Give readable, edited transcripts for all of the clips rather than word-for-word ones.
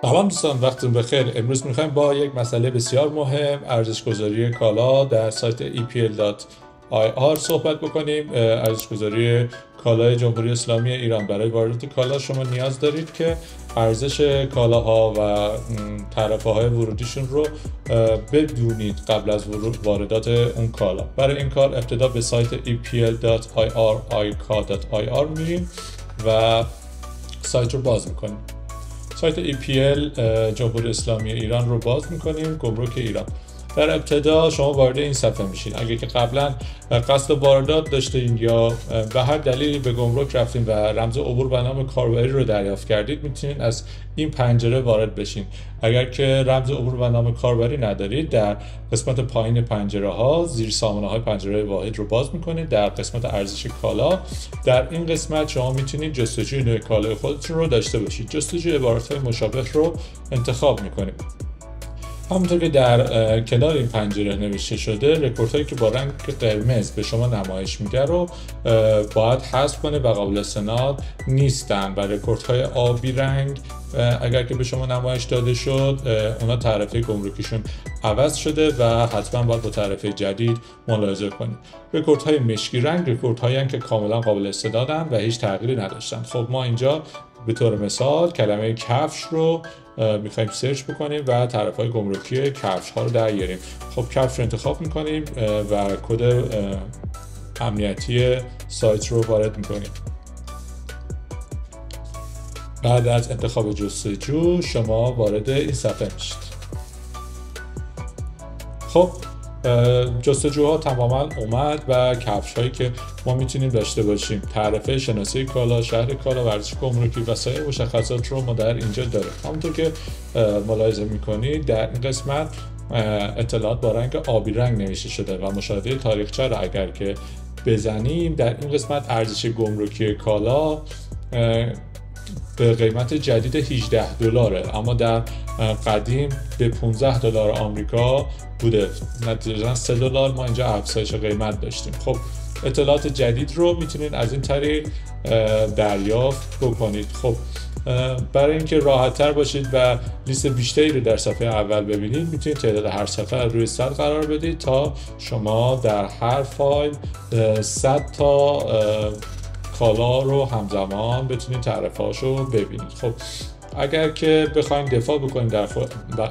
سلام دوستان، وقتتون بخیر. امروز میخوایم با یک مسئله بسیار مهم، ارزش‌گذاری کالا در سایت epl.ir صحبت بکنیم. ارزش‌گذاری کالای جمهوری اسلامی ایران. برای واردات کالا شما نیاز دارید که ارزش کالاها و تعرفه‌های ورودیشون رو بدونید قبل از واردات اون کالا. برای این کار ابتدا به سایت epl.ir میریم و سایت رو باز میکنیم. سایت EPL جمهوری اسلامی ایران رو باز میکنیم، گمرک ایران. در ابتدا شما وارد این صفحه میشین. اگر که قبلا قصد واردات داشتین یا به هر دلیلی به گمرک رفتین و رمز عبور و نام کاربری رو دریافت کردید، میتونید از این پنجره وارد بشین. اگر که رمز عبور و نام کاربری ندارید، در قسمت پایین پنجره ها زیر سامانه های پنجره واحد رو باز میکنید. در قسمت ارزش کالا، در این قسمت شما میتونید جستجوی نوع کالای خودتون رو داشته باشید. جستجوی عبارت‌های مشابه رو انتخاب میکنید. همونطور که در کنار این پنجره نوشته شده، رکوردهایی که با رنگ قرمز به شما نمایش میده رو باید حذف کنه و قابل استناد نیستن و رکوردهای آبی رنگ اگر که به شما نمایش داده شد، اونا تعرفه گمرکیشون عوض شده و حتما باید با تعرفه جدید ملاحظه کنید. رکوردهای مشکی رنگ رکوردهایی هستند که کاملا قابل استنادن و هیچ تغییری نداشتن. خب ما اینجا به طور مثال کلمه کفش رو میخوایم سرچ بکنیم و تعرفه‌های گمرکی کفش ها رو درگیریم. خب کفش رو انتخاب میکنیم و کد امنیتی سایت رو وارد میکنیم. بعد از انتخاب جستجو شما وارد این صفحه میشید. خب جستجوها تماما اومد و کفش هایی که ما میتونیم داشته باشیم، تعرفه، شناسه کالا، شهر کالا، ارزش گمرکی و سایر مشخصات رو ما در اینجا داریم. همونطور که ملاحظه میکنید در این قسمت اطلاعات با رنگ آبی رنگ نوشته شده و مشاهده تاریخچه رو اگر که بزنیم، در این قسمت ارزش گمرکی کالا به قیمت جدید $18، اما در قدیم به $15 آمریکا بوده. نتیجتا $3 ما اینجا افزایش قیمت داشتیم. خب اطلاعات جدید رو میتونید از این طریق دریافت بکنید. خب برای اینکه راحت تر باشید و لیست بیشتری رو در صفحه اول ببینید، میتونید تعداد هر صفحه روی 100 قرار بدید تا شما در هر فایل 100 تا کالا رو همزمان بتونید تعرفه‌هاشو ببینید. خب اگر که بخواید دفاع بکنید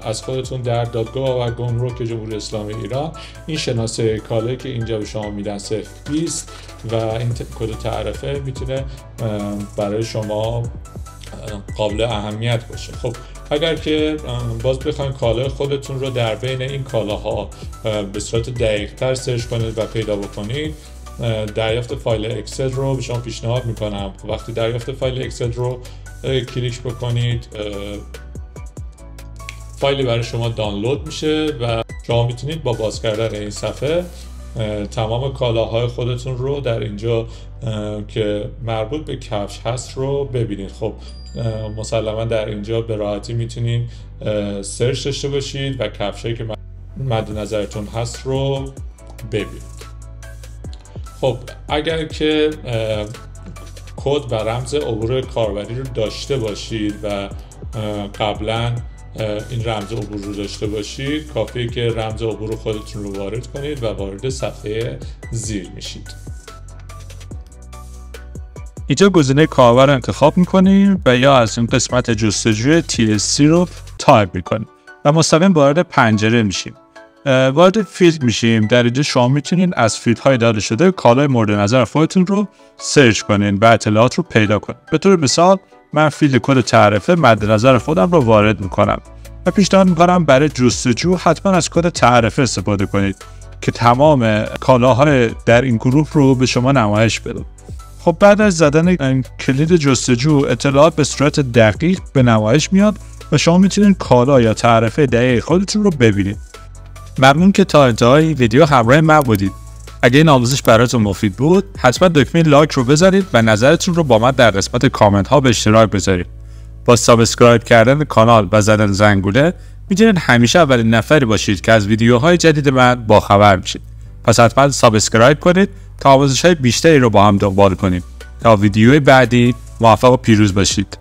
از خودتون در دادگاه و گمرک جمهوری اسلامی ایران، این شناسه کالایی که اینجا به شما میدن 020 و این کد تعرفه میتونه برای شما قابل اهمیت باشه. خب اگر که باز بخواید کالای خودتون رو در بین این کالاها به صورت دقیق‌تر سرچ کنید و پیدا بکنید، دریافت فایل اکسل رو به شما پیشنهاد میکنم. وقتی دریافت فایل اکسل رو کلیک بکنید، فایلی برای شما دانلود میشه و شما میتونید با باز کردن این صفحه تمام کالاهای خودتون رو در اینجا که مربوط به کفش هست رو ببینید. خب مسلما در اینجا به راحتی میتونید سرچ داشته باشید و کفشایی که مد نظرتون هست رو ببینید. خب اگر که کد و رمز عبور کاربری رو داشته باشید و قبلا این رمز عبور رو داشته باشید، کافیه که رمز عبور خودتون رو وارد کنید و وارد صفحه زیر میشید. اینجا گزینه کاربر رو انتخاب میکنیم و یا از این قسمت جستجوی TSC رو تایپ میکنیم و مستقیم وارد پنجره میشیم. وارد فیلد میشیم. در اینجا شما میتونید از فیلدهای داده شده کالای مورد نظر خودتون رو سرچ کنین و اطلاعات رو پیدا کنین. به طور مثال من فیلد کد تعرفه مد نظر خودم رو وارد میکنم و پیشنهاد میکنم برای جستجو حتما از کد تعرفه استفاده کنید که تمام کالاهای در این گروه رو به شما نمایش بده. خب بعد از زدن کلید جستجو، اطلاعات به صورت دقیق به نمایش میاد و شما میتونید کالا یا تعرفه دقیق خودتون رو ببینید. ممنون که تا انتهای ویدیو همراه من بودید. اگه این آموزش براتون مفید بود، حتما دکمه لایک رو بذارید و نظرتون رو با من در قسمت کامنت ها به اشتراک بذارید. با سابسکرایب کردن کانال و زدن زنگوله میتونید همیشه اولین نفری باشید که از ویدیوهای جدید من باخبر میشید. پس حتما سابسکرایب کنید تا آموزش‌های بیشتری رو با هم دنبال کنیم. تا ویدیوی بعدی موفق و پیروز باشید.